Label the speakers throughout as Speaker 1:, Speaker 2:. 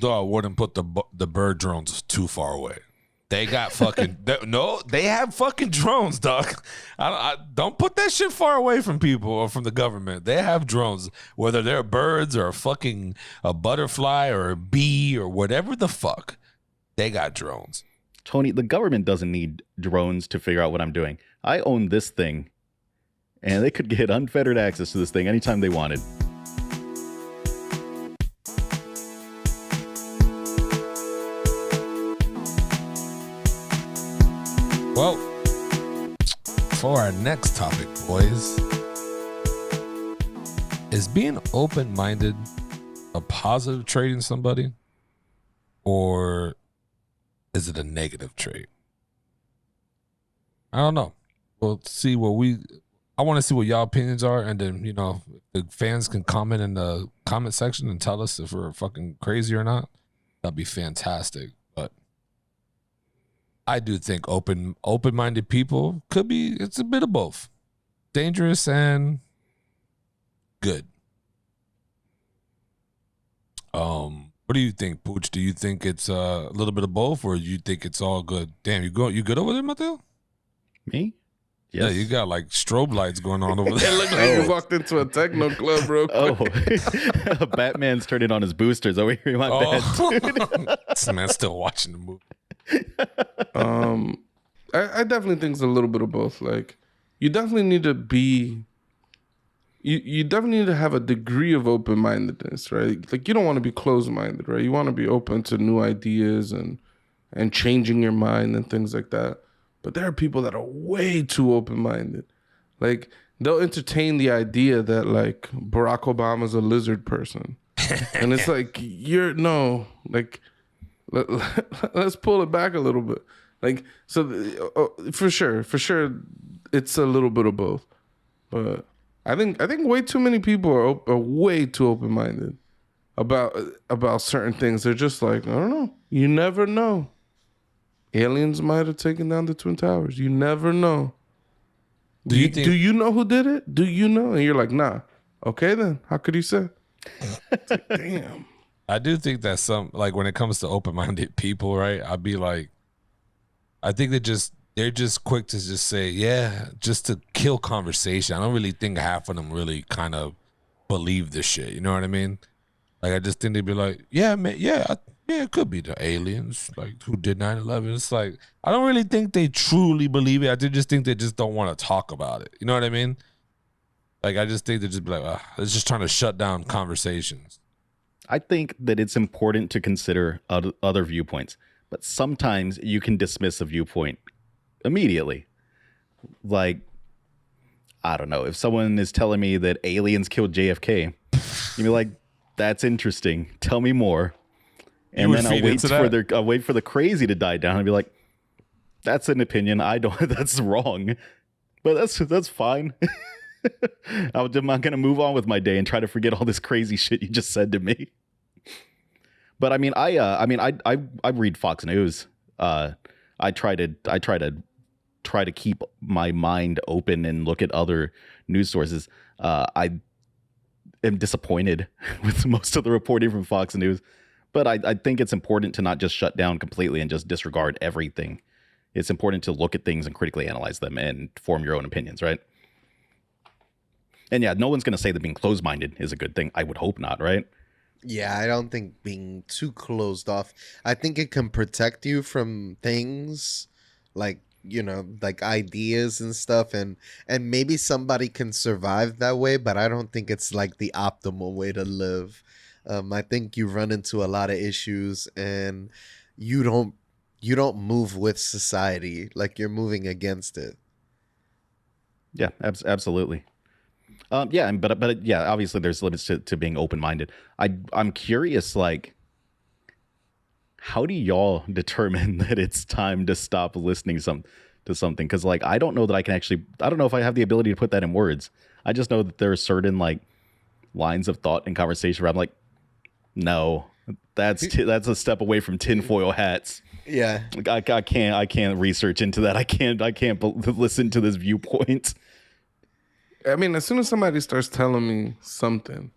Speaker 1: Though I wouldn't put the bird drones too far away. They got fucking they have fucking drones, dog. I don't put that shit far away from people or from the government. They have drones, whether they're birds or a butterfly or a bee or whatever the fuck. They got drones.
Speaker 2: Tony, the government doesn't need drones to figure out what I'm doing. I own this thing, and they could get unfettered access to this thing anytime they wanted.
Speaker 1: Well, for our next topic, boys, is being open-minded a positive trait in somebody, or is it a negative trait? I don't know. We'll see I want to see what y'all opinions are, and then, the fans can comment in the comment section and tell us if we're fucking crazy or not. That'd be fantastic. But I do think open-minded people it's a bit of both. Dangerous and good. What do you think, Pooch? Do you think it's a little bit of both, or do you think it's all good? Damn, you good over there, Mateo?
Speaker 2: Me? Yes.
Speaker 1: Yeah, you got like strobe lights going on over there.
Speaker 3: It looked like you walked into a techno club, bro.
Speaker 2: Oh, Batman's turning on his boosters over here in my bed.
Speaker 1: This man's still watching the movie.
Speaker 3: I definitely think it's a little bit of both. Like, you definitely need to be, you definitely need to have a degree of open-mindedness, right? Like, you don't want to be closed-minded, right? You want to be open to new ideas and changing your mind and things like that. But there are people that are way too open-minded. Like, they'll entertain the idea that, like, Barack Obama's a lizard person. And it's like, let's pull it back a little bit. Like, so for sure, it's a little bit of both. But I think way too many people are way too open-minded about certain things. They're just like, I don't know. You never know. Aliens might have taken down the Twin Towers. You never know. Do you know who did it? Do you know? And you're like, nah. Okay, then. How could you say? It's like, damn.
Speaker 1: I do think that when it comes to open-minded people, right? I'd be like, I think they're just quick to just say, yeah, just to kill conversation. I don't really think half of them really kind of believe this shit. You know what I mean? Like, I just think they'd be like, yeah, man, yeah, it could be the aliens, like, who did 9/11. It's like, I don't really think they truly believe it. I just think they just don't want to talk about it. You know what I mean? Like, I just think they just be like, it's just trying to shut down conversations.
Speaker 2: I think that it's important to consider other viewpoints, but sometimes you can dismiss a viewpoint immediately. Like, I don't know, if someone is telling me that aliens killed JFK, you'd be like, that's interesting. Tell me more. And then I'll wait for the crazy to die down and be like, that's an opinion. That's wrong. But that's fine. I'm not going to move on with my day and try to forget all this crazy shit you just said to me. But I mean, I read Fox News. I try to keep my mind open and look at other news sources. I am disappointed with most of the reporting from Fox News, but I think it's important to not just shut down completely and just disregard everything. It's important to look at things and critically analyze them and form your own opinions, right? And yeah, no one's going to say that being closed-minded is a good thing. I would hope not, right?
Speaker 4: Yeah, I don't think being too closed off. I think it can protect you from things like, like ideas and stuff, and maybe somebody can survive that way, but I don't think it's like the optimal way to live. I think you run into a lot of issues and you don't move with society, like you're moving against it.
Speaker 2: Yeah, absolutely. But yeah, obviously there's limits to being open-minded. I'm curious, like, how do y'all determine that it's time to stop listening to something? Because, like, I don't know that I don't know if I have the ability to put that in words. I just know that there are certain, like, lines of thought and conversation where I'm like, no, that's a step away from tinfoil hats.
Speaker 4: Yeah,
Speaker 2: I can't research into that. I can't listen to this viewpoint.
Speaker 3: I mean, as soon as somebody starts telling me something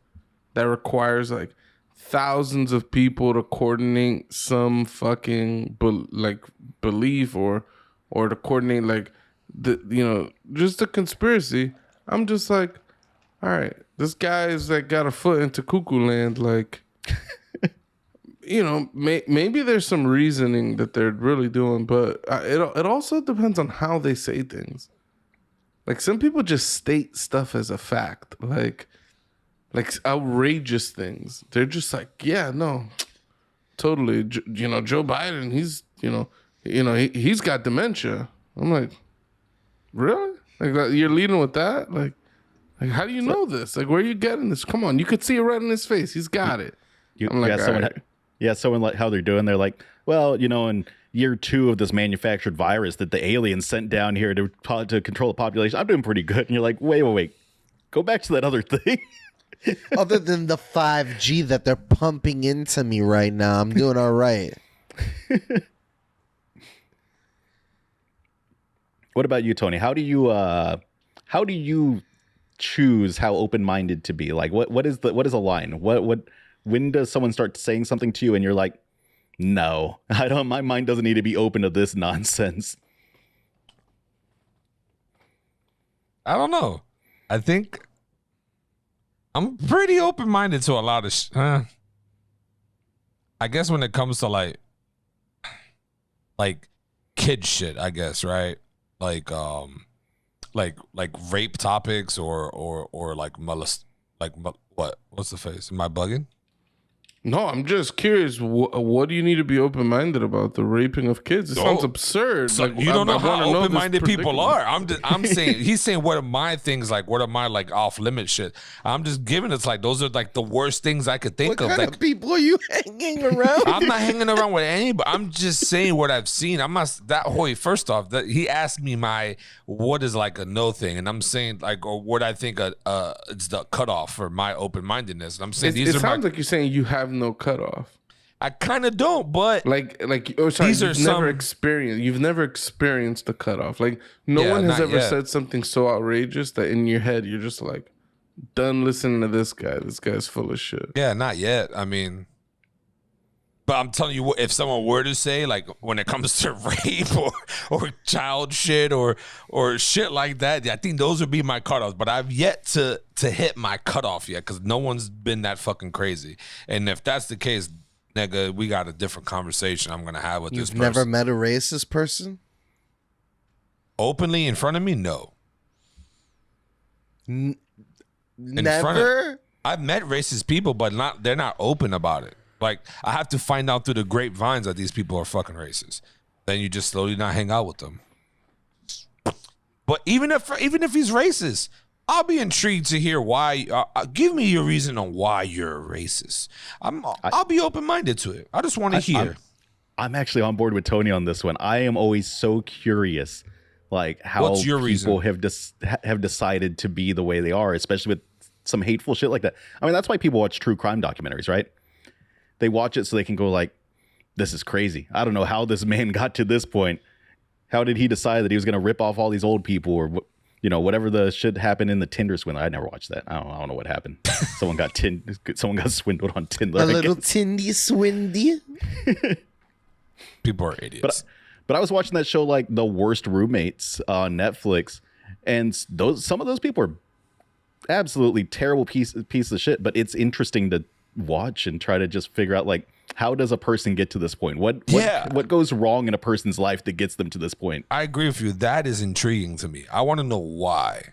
Speaker 3: that requires, like, thousands of people to coordinate some fucking belief or to coordinate like just a conspiracy. I'm just like, all right, this guy's like got a foot into cuckoo land. Like, maybe there's some reasoning that they're really doing, but it also depends on how they say things. Like some people just state stuff as a fact, like outrageous things. They're just like, yeah, no, totally. Joe Biden, he's got dementia. I'm like, really? Like you're leading with that? Like how do you know this? Like where are you getting this? Come on, you could see it right in his face. He's got it. I'm like,
Speaker 2: someone like how they're doing. They're like, well, in year 2 of this manufactured virus that the aliens sent down here to control the population, I'm doing pretty good. And you're like, wait, go back to that other thing.
Speaker 4: Other than the 5G that they're pumping into me right now, I'm doing all right.
Speaker 2: What about you, Tony? How do you choose how open-minded to be? Like what is a line? When does someone start saying something to you and you're like, no, my mind doesn't need to be open to this nonsense?
Speaker 1: I don't know. I think I'm pretty open-minded to a lot of I guess when it comes to like kid shit, I guess, right? Like rape topics or like what's the face? Am I bugging?
Speaker 3: No, I'm just curious. What do you need to be open-minded about? The raping of kids? It sounds absurd.
Speaker 1: So you don't know how open-minded people are. I'm saying, he's saying what are my things, like what are my like off-limit shit. I'm just giving it's like those are like the worst things I could think
Speaker 4: What
Speaker 1: of.
Speaker 4: kind of people are you hanging around?
Speaker 1: I'm not hanging around with anybody. I'm just saying what I've seen. I'm not that hoy. First off, that he asked me what is like a no thing, and I'm saying like or what I think it's the cutoff for my open-mindedness. And I'm saying
Speaker 3: it sounds like you're saying you have no cutoff.
Speaker 1: I kind of don't, but
Speaker 3: you've never experienced the cutoff. Like no one has ever said something so outrageous that in your head you're just like, done listening to this guy. This guy's full of shit.
Speaker 1: Yeah, not yet. I mean, but I'm telling you, if someone were to say like when it comes to rape or child shit or shit like that, I think those would be my cutoffs. But I've yet to hit my cutoff yet because no one's been that fucking crazy. And if that's the case, nigga, we got a different conversation I'm gonna have with this person.
Speaker 4: You've never met a racist person?
Speaker 1: Openly in front of me? No.
Speaker 4: Never?
Speaker 1: I've met racist people, but they're not open about it. Like, I have to find out through the grapevines that these people are fucking racist. Then you just slowly not hang out with them. But even if he's racist, I'll be intrigued to hear why. Give me your reason on why you're a racist. I'll be open-minded to it. I just want to hear.
Speaker 2: I'm actually on board with Tony on this one. I am always so curious, like how
Speaker 1: What's your
Speaker 2: people
Speaker 1: reason?
Speaker 2: have decided to be the way they are, especially with some hateful shit like that. I mean, that's why people watch true crime documentaries, right? They watch it so they can go like, this is crazy. I don't know how this man got to this point. How did he decide that he was going to rip off all these old people or, whatever the shit happened in the Tinder swindle. I never watched that. I don't know what happened. Someone got swindled on Tinder.
Speaker 4: A little Tindy Swindy.
Speaker 1: People are idiots.
Speaker 2: But I was watching that show like The Worst Roommates on Netflix, and some of those people are absolutely terrible piece of shit. But it's interesting to watch and try to just figure out like, how does a person get to this point? What goes wrong in a person's life that gets them to this point?
Speaker 1: I agree with you. That is intriguing to me. I want to know why.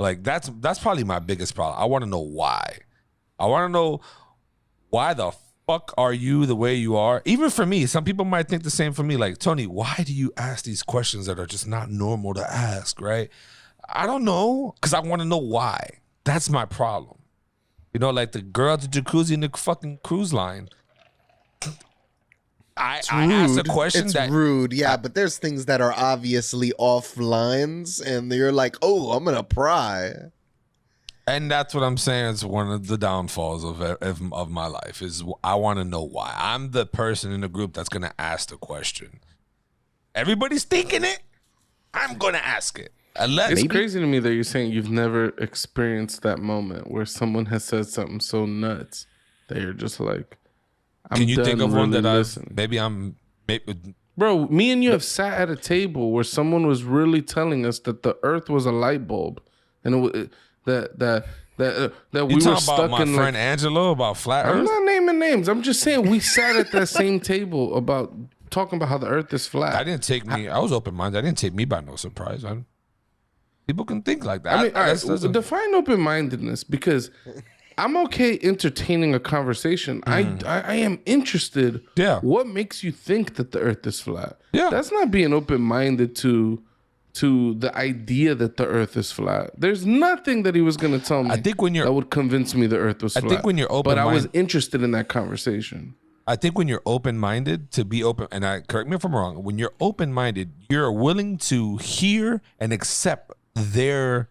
Speaker 1: Like that's probably my biggest problem. I want to know why. I want to know why the fuck are you the way you are? Even for me, some people might think the same for me. Like, Tony, why do you ask these questions that are just not normal to ask, right? I don't know, because I want to know why. That's my problem. Like the girl at the jacuzzi in the fucking cruise line. I asked a question
Speaker 4: it's rude, yeah, but there's things that are obviously off lines, and you're like, oh, I'm gonna pry.
Speaker 1: And that's what I'm saying. It's one of the downfalls of my life is I want to know why. I'm the person in the group that's gonna ask the question. Everybody's thinking it. I'm gonna ask it.
Speaker 3: It's crazy to me that you're saying you've never experienced that moment where someone has said something so nuts that you're just like, I'm
Speaker 1: Can you think
Speaker 3: done
Speaker 1: of one
Speaker 3: really
Speaker 1: that
Speaker 3: listening.
Speaker 1: maybe
Speaker 3: Bro, me and you have sat at a table where someone was really telling us that the Earth was a light bulb, and that we
Speaker 1: you
Speaker 3: were
Speaker 1: talking
Speaker 3: stuck
Speaker 1: about my
Speaker 3: in
Speaker 1: friend
Speaker 3: like.
Speaker 1: Angelo about flat
Speaker 3: I'm
Speaker 1: Earth?
Speaker 3: not naming names. I'm just saying we sat at that same table about talking about how the Earth is flat.
Speaker 1: I was open minded. I didn't take me by no surprise. People can think like that.
Speaker 3: I mean, all right,
Speaker 1: That's a-
Speaker 3: define open mindedness, because I'm okay entertaining a conversation. I am interested.
Speaker 1: Yeah.
Speaker 3: What makes you think that the Earth is flat?
Speaker 1: Yeah.
Speaker 3: That's not being open minded to the idea that the Earth is flat. There's nothing that he was going to tell me.
Speaker 1: I think when you're-
Speaker 3: that would convince me the Earth was flat.
Speaker 1: think when you're
Speaker 3: but I was
Speaker 1: open-minded-
Speaker 3: interested in that conversation.
Speaker 1: I think when you're open minded to be open, and correct me if I'm wrong, when you're open minded, you're willing to hear and accept their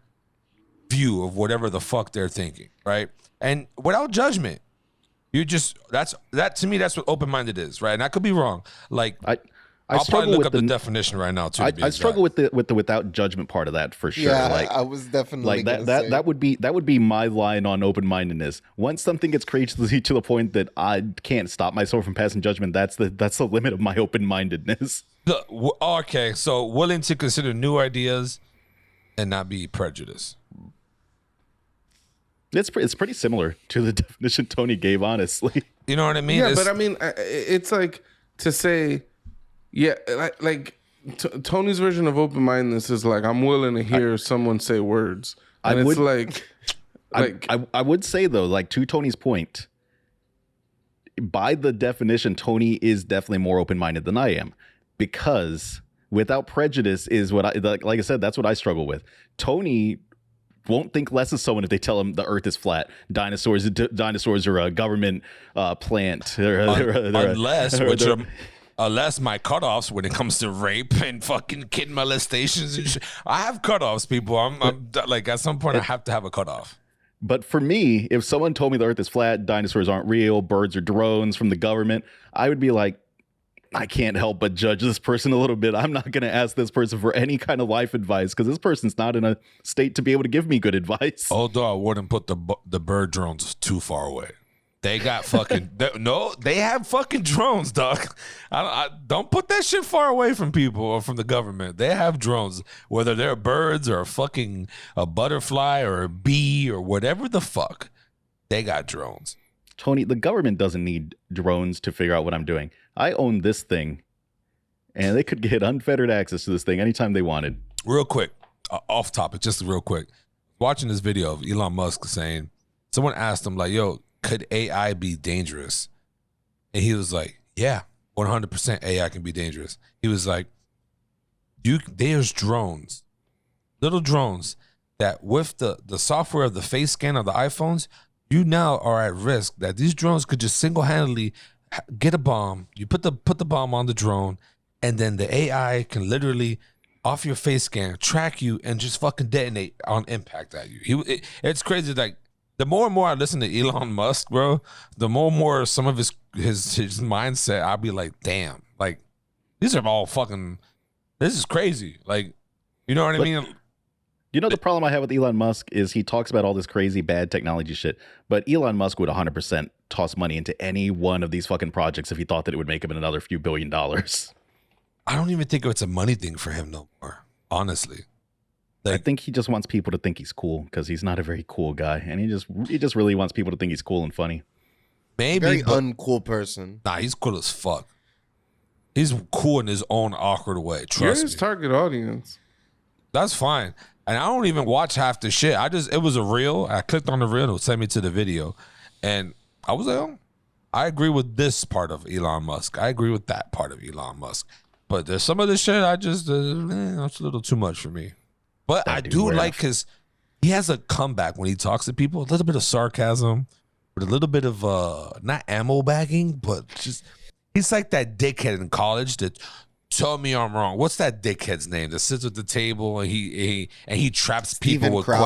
Speaker 1: view of whatever the fuck they're thinking, right? And without judgment. You just that to me, that's what open minded is, right? And I could be wrong. Like
Speaker 2: I
Speaker 1: I'll
Speaker 2: struggle
Speaker 1: probably look
Speaker 2: with
Speaker 1: up the definition right now too.
Speaker 2: I struggle with the without judgment part of that for sure.
Speaker 4: Yeah,
Speaker 2: like
Speaker 4: I was definitely
Speaker 2: like that
Speaker 4: gonna say.
Speaker 2: that would be my line on open mindedness. Once something gets crazy to the point that I can't stop myself from passing judgment, that's the limit of my open mindedness.
Speaker 1: Okay, so willing to consider new ideas and not be prejudiced.
Speaker 2: It's pretty similar to the definition Tony gave, honestly.
Speaker 1: You know what I mean?
Speaker 3: Yeah,
Speaker 1: It's-
Speaker 3: but I mean, it's like to say, yeah, Tony's version of open mindedness is like, I'm willing to hear someone say words, and
Speaker 2: I
Speaker 3: it's
Speaker 2: would-
Speaker 3: like,
Speaker 2: I would say though, like to Tony's point, by the definition, Tony is definitely more open minded than I am, because without prejudice is what I like I said, that's what I struggle with. Tony won't think less of someone if they tell him the Earth is flat. Dinosaurs are a government plant.
Speaker 1: Unless my cutoffs when it comes to rape and fucking kid molestations and shit. I have cutoffs, people. I'm like at some point I have to have a cutoff.
Speaker 2: But for me, if someone told me the Earth is flat, dinosaurs aren't real, birds are drones from the government, I would be like, I can't help but judge this person a little bit. I'm not going to ask this person for any kind of life advice because this person's not in a state to be able to give me good advice.
Speaker 1: Although I wouldn't put the bird drones too far away. They got fucking they have fucking drones, dog. I don't put that shit far away from people or from the government. They have drones, whether they're birds or a butterfly or a bee or whatever the fuck. They got drones.
Speaker 2: Tony, the government doesn't need drones to figure out what I'm doing. I own this thing, and they could get unfettered access to this thing anytime they wanted.
Speaker 1: Real quick, off topic, just real quick. Watching this video of Elon Musk saying, someone asked him like, yo, could AI be dangerous? And he was like, yeah, 100% AI can be dangerous. He was like, there's drones, little drones that with the software of the face scan of the iPhones, you now are at risk that these drones could just single-handedly get a bomb. You put the bomb on the drone, and then the AI can literally, off your face scan, track you and just fucking detonate on impact at you. It's crazy. Like the more and more I listen to Elon Musk, bro, the more and more some of his mindset, I'll be like, damn, like these are all fucking. This is crazy. Like, you know what I mean?
Speaker 2: You know, the problem I have with Elon Musk is he talks about all this crazy bad technology shit, but Elon Musk would 100% toss money into any one of these fucking projects if he thought that it would make him another few $1 billion.
Speaker 1: I don't even think it's a money thing for him no more, honestly.
Speaker 2: I think he just wants people to think he's cool because he's not a very cool guy, and he just really wants people to think he's cool and funny.
Speaker 1: Maybe,
Speaker 4: Very
Speaker 1: but
Speaker 4: uncool person.
Speaker 1: nah, he's cool as fuck. He's cool in his own awkward way.
Speaker 3: you're
Speaker 1: Trust
Speaker 3: his
Speaker 1: me.
Speaker 3: target audience.
Speaker 1: That's fine. And I don't even watch half the shit. It was a reel. I clicked on the reel and it sent me to the video. And I was like, oh, I agree with this part of Elon Musk. I agree with that part of Elon Musk. But there's some of this shit I just, that's a little too much for me. But
Speaker 2: That
Speaker 1: I
Speaker 2: dude
Speaker 1: do
Speaker 2: wears-
Speaker 1: like his, he has a comeback when he talks to people, a little bit of sarcasm, with a little bit of, not ammo bagging, but just, he's like that dickhead in college that, tell me I'm wrong. What's that dickhead's name that sits at the table and he traps people
Speaker 4: Steven
Speaker 1: with
Speaker 4: Crowder?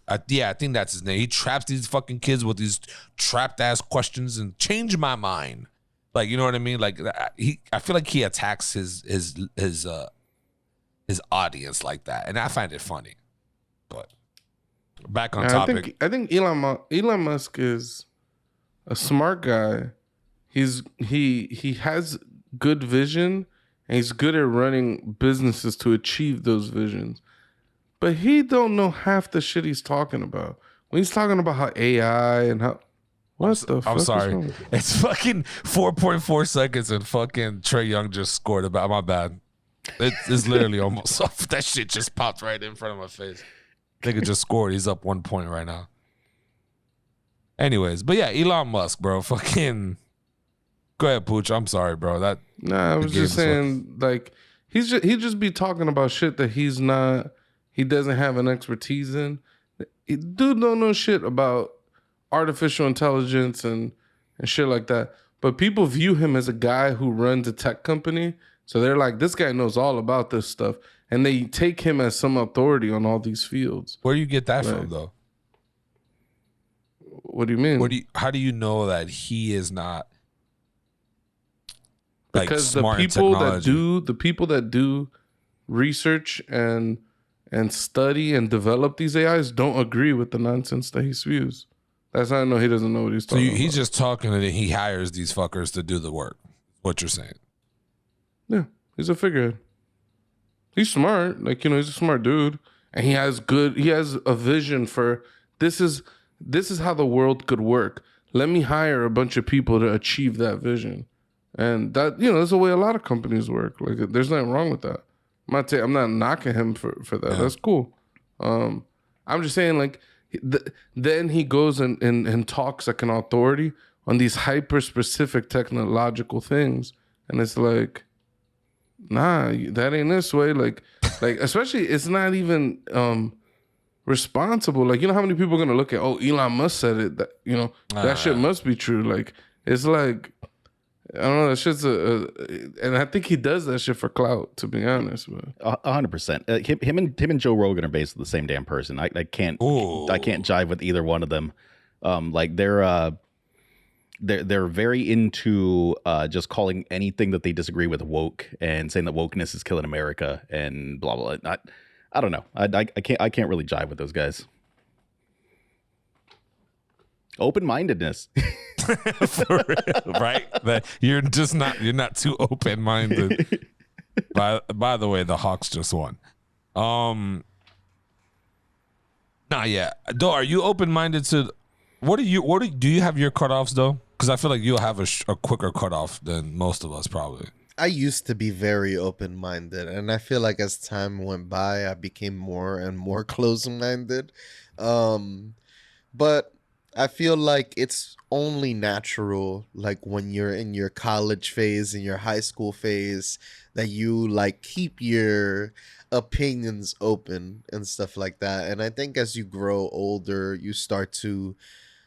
Speaker 1: questions? Yeah, I think that's his name. He traps these fucking kids with these trapped ass questions and change my mind. Like, you know what I mean? Like I feel like he attacks his audience like that, and I find it funny. But back on topic.
Speaker 3: I think Elon Musk is a smart guy. He has good vision, and he's good at running businesses to achieve those visions. But he don't know half the shit he's talking about. When he's talking about how AI and how
Speaker 1: I'm sorry. It's fucking 4.4 seconds and fucking Trae Young just scored about. My bad. It's literally almost off. That shit just popped right in front of my face. Nigga just scored. He's up 1 point right now. Anyways, but yeah, Elon Musk, bro. Fucking go ahead, Pooch. I'm sorry, bro.
Speaker 3: I was just saying, like, he just be talking about shit that he doesn't have an expertise in. Dude don't know shit about artificial intelligence and shit like that. But people view him as a guy who runs a tech company. So they're like, this guy knows all about this stuff. And they take him as some authority on all these fields.
Speaker 1: Where do you get that from, though?
Speaker 3: What do you mean?
Speaker 1: How do you know that he is not like
Speaker 3: because
Speaker 1: smart
Speaker 3: the
Speaker 1: in
Speaker 3: people that do research and study and develop these AIs don't agree with the nonsense that he spews. That's how I know he doesn't know what he's talking about.
Speaker 1: He's just talking and he hires these fuckers to do the work. What you're saying?
Speaker 3: Yeah, he's a figurehead. He's smart, like, he's a smart dude, and he has a vision for this is how the world could work. Let me hire a bunch of people to achieve that vision, and that that's the way a lot of companies work. Like, there's nothing wrong with that. I'm not knocking him for that. Yeah. That's cool. I'm just saying, like, then he goes and talks like an authority on these hyper specific technological things, and it's like, nah, that ain't this way. Like especially, it's not even responsible. Like, how many people are gonna look at, oh, Elon Musk said it, that that shit must be true. Like, it's like, I don't know, that shit's and I think he does that shit for clout, to be honest.
Speaker 2: 100%. Him and Joe Rogan are basically the same damn person. I can't jive with either one of them. Like, they're very into just calling anything that they disagree with woke and saying that wokeness is killing America and blah blah. I don't know. I can't really jive with those guys. Open-mindedness.
Speaker 1: For real, right? That you're not too open-minded. By the way, the Hawks just won. Not yet. Though, are you open-minded to do you have your cutoffs though? Because I feel like you'll have a quicker cutoff than most of us probably.
Speaker 4: I used to be very open-minded, and I feel like as time went by, I became more and more closed-minded. But I feel like it's only natural, like when you're in your college phase, in your high school phase, that you like keep your opinions open and stuff like that. And I think as you grow older, you start to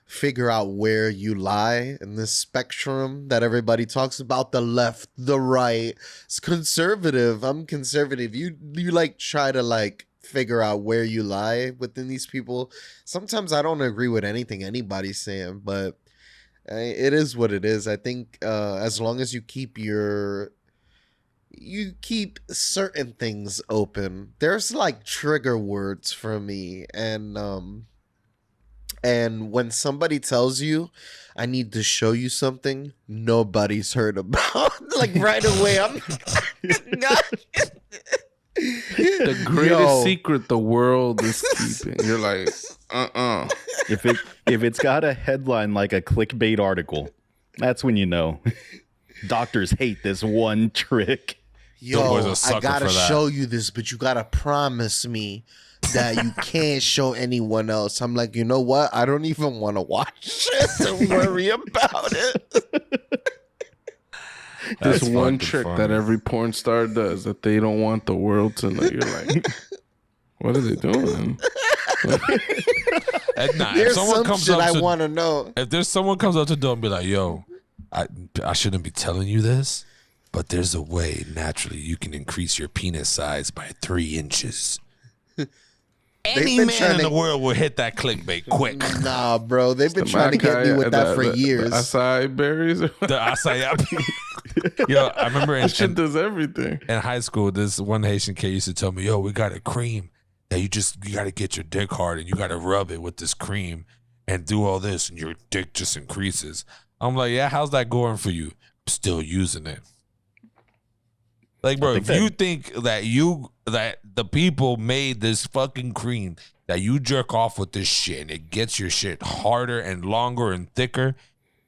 Speaker 4: figure out where you lie in this spectrum that everybody talks about, the left, the right. It's conservative. I'm conservative. You like try to like figure out where you lie within these people. Sometimes I don't agree with anything anybody's saying, but it is what it is. I think as long as you keep certain things open, there's like trigger words for me, and when somebody tells you, I need to show you something nobody's heard about, like right away, I'm
Speaker 3: the greatest secret the world is keeping. You're like,
Speaker 2: If it's got a headline like a clickbait article, that's when you know. Doctors hate this one trick.
Speaker 4: Yo, I gotta show you this, but you gotta promise me that you can't show anyone else. I'm like, you know what? I don't even want to watch it. Don't worry about it.
Speaker 3: This one trick that every porn star does that they don't want the world to know. You're like, what are they doing?
Speaker 4: There's some shit I want to know.
Speaker 1: If there's someone comes up to the door and be like, yo, I shouldn't be telling you this, but there's a way naturally you can increase your penis size by 3 inches. Any man in the world will hit that clickbait quick.
Speaker 4: Nah, bro. They've been trying to get me with that for years.
Speaker 3: The acai berries?
Speaker 1: The acai. Yo, I remember
Speaker 3: that shit does everything.
Speaker 1: In high school, this one Haitian kid used to tell me, yo, we got a cream that you got to get your dick hard and you got to rub it with this cream. and do all this, and your dick just increases. I'm like, yeah, how's that going for you? I'm still using it. Like, bro, if you think that the people made this fucking cream, that you jerk off with this shit and it gets your shit harder and longer and thicker,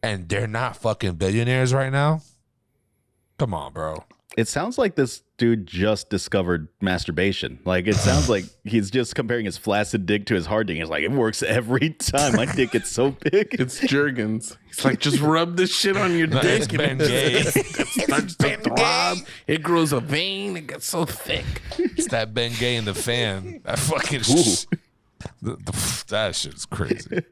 Speaker 1: and they're not fucking billionaires right now, come on, bro.
Speaker 2: It sounds like this dude just discovered masturbation. Like, it sounds like he's just comparing his flaccid dick to his hard dick. He's like, it works every time. My dick gets so big.
Speaker 3: It's Jergens. He's like, just rub this shit on your
Speaker 1: No,
Speaker 3: dick.
Speaker 1: it's Ben Gay.
Speaker 3: It starts to throb. It grows a vein. It gets so thick.
Speaker 1: It's that Ben Gay in the fan. That fucking that shit's crazy.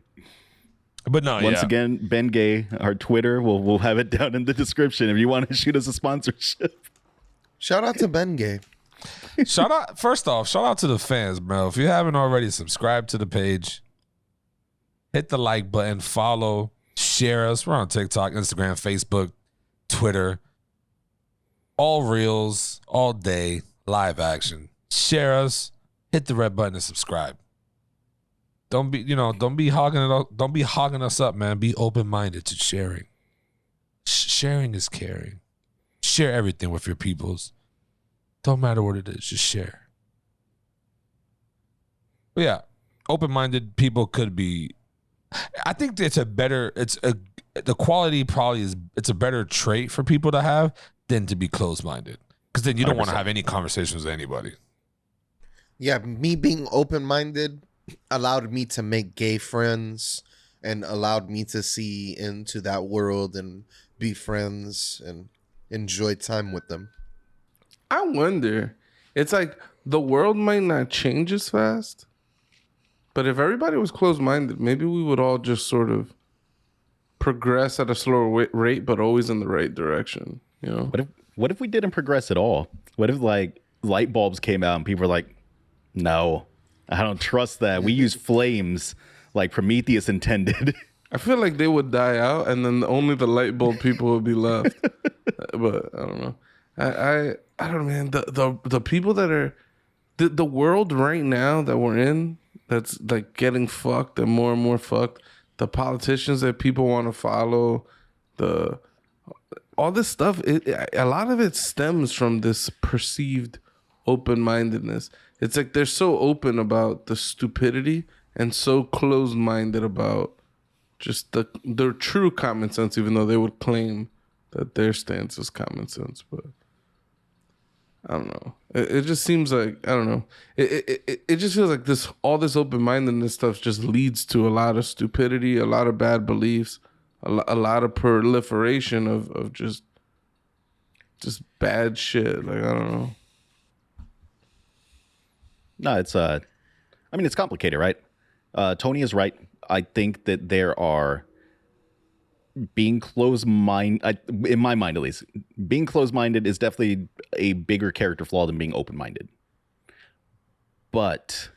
Speaker 1: But no,
Speaker 2: Once again, Ben Gay, our Twitter, we'll have it down in the description if you want to shoot us a sponsorship.
Speaker 4: Shout out to Ben Gay.
Speaker 1: First off, shout out to the fans, bro. If you haven't already, subscribe to the page, hit the like button, follow, share us. We're on TikTok, Instagram, Facebook, Twitter, all reels, all day, live action. Share us, hit the red button and subscribe. Don't be hogging it up. Don't be hogging us up, man. Be open-minded to sharing. Sharing is caring. Share everything with your peoples. Don't matter what it is, just share. But yeah, open-minded people could be. I think the quality probably is. It's a better trait for people to have than to be closed-minded, because then you don't want to have any conversations with anybody.
Speaker 4: Yeah, me being open-minded allowed me to make gay friends and allowed me to see into that world and be friends and enjoy time with them.
Speaker 3: I wonder. It's like the world might not change as fast, but if everybody was closed-minded, maybe we would all just sort of progress at a slower rate, but always in the right direction. You know?
Speaker 2: What if we didn't progress at all? What if like light bulbs came out and people were like, no, I don't trust that. We use flames like Prometheus intended.
Speaker 3: I feel like they would die out, and then only the light bulb people would be left. But I don't know. I don't know, man. The people that are the world right now that we're in, that's like getting fucked and more fucked. The politicians that people want to follow, all this stuff. A lot of it stems from this perceived open-mindedness. It's like they're so open about the stupidity and so closed-minded about just their true common sense, even though they would claim that their stance is common sense. But I don't know. It just seems like, I don't know. It just feels like all this open-mindedness stuff just leads to a lot of stupidity, a lot of bad beliefs, a lot of proliferation of just bad shit. Like, I don't know.
Speaker 2: No, it's it's complicated, right? Tony is right. I think that there are being closed-minded, in my mind at least, being closed-minded is definitely a bigger character flaw than being open-minded. But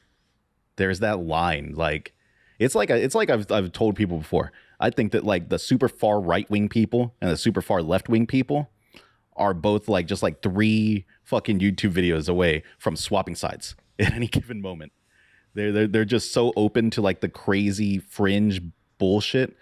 Speaker 2: there's that line, like it's like I've told people before. I think that like the super far right-wing people and the super far left-wing people are both like just like 3 fucking YouTube videos away from swapping sides at any given moment. They're just so open to like the crazy fringe bullshit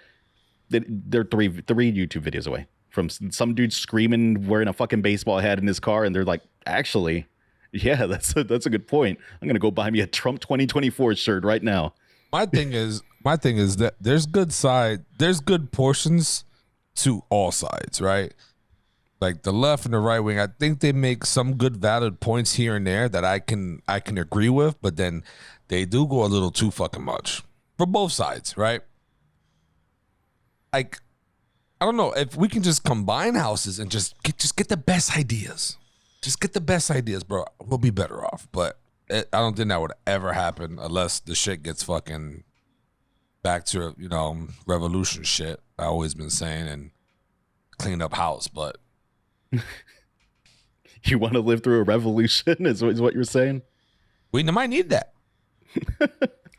Speaker 2: that they're 3 YouTube videos away from some dude screaming wearing a fucking baseball hat in his car, and they're like, actually, yeah, that's a good point. I'm gonna go buy me a Trump 2024 shirt right now.
Speaker 1: My thing is that there's good portions to all sides, right? Like the left and the right wing, I think they make some good valid points here and there that I can agree with, but then they do go a little too fucking much for both sides, right? Like, I don't know if we can just combine houses and just get the best ideas. Just get the best ideas, bro. We'll be better off. But I don't think that would ever happen unless the shit gets fucking back to, revolution shit. I've always been saying, and clean up house, but.
Speaker 2: You want to live through a revolution is what you're saying?
Speaker 1: We might need that.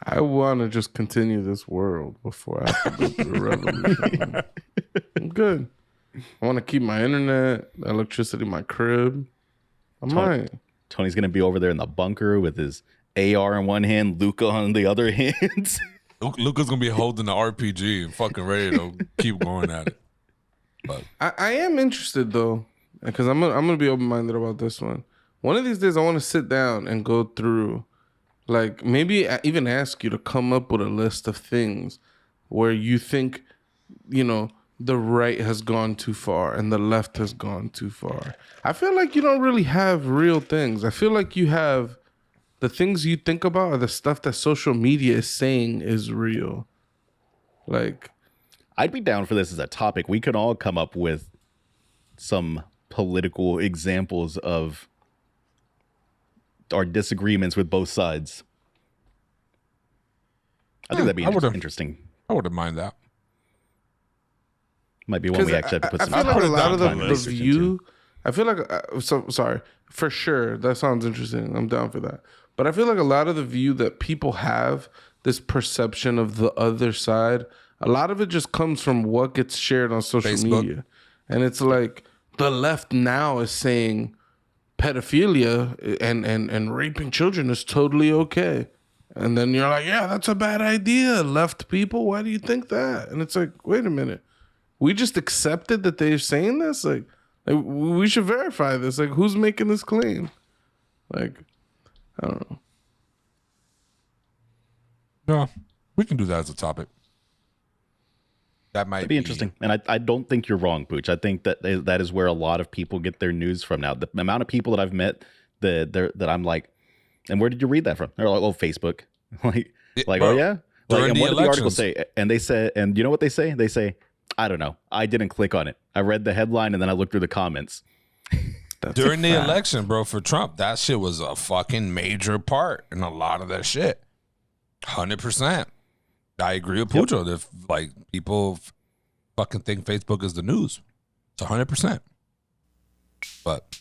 Speaker 3: I want to just continue this world before I have to go through a revolution. I'm good. I want to keep my internet, electricity in my crib.
Speaker 2: Tony's going to be over there in the bunker with his AR in one hand, Luca on the other hand.
Speaker 1: Luca's gonna be holding the RPG and fucking ready to keep going at it. But
Speaker 3: I am interested though, because I'm gonna be open minded about this one. One of these days, I want to sit down and go through, like maybe even ask you to come up with a list of things where you think, you know, the right has gone too far and the left has gone too far. I feel like you don't really have real things. I feel like you have the things you think about are the stuff that social media is saying is real. Like,
Speaker 2: I'd be down for this as a topic. We could all come up with some political examples of our disagreements with both sides. I think that'd be interesting.
Speaker 1: I wouldn't mind that.
Speaker 2: Might be one we actually have to put some.
Speaker 3: I feel like a lot of the
Speaker 2: research
Speaker 3: view.
Speaker 2: into.
Speaker 3: I feel like sorry for sure. That sounds interesting. I'm down for that. But I feel like a lot of the view that people have, this perception of the other side, a lot of it just comes from what gets shared on social
Speaker 1: Facebook.
Speaker 3: media, and it's like the left now is saying pedophilia and raping children is totally okay. And then you're like, yeah, that's a bad idea, left people. Why do you think that? And it's like, wait a minute. We just accepted that they're saying this? Like we should verify this. Like, who's making this claim? Like, I don't know.
Speaker 1: No, we can do that as a topic. That might
Speaker 2: That'd be interesting. And I don't think you're wrong, Pooch. I think that is where a lot of people get their news from now. The amount of people that I've met that I'm like, and where did you read that from? They're like, oh, Facebook. like,
Speaker 1: bro,
Speaker 2: oh yeah? Like, and what did the article
Speaker 1: elections.
Speaker 2: say? And they said, and you know what they say? They say, I don't know. I didn't click on it. I read the headline and then I looked through the comments.
Speaker 1: During the election, bro, for Trump, that shit was a fucking major part in a lot of that shit. 100%. I agree with Pucho. If like people fucking think Facebook is the news, it's 100%. But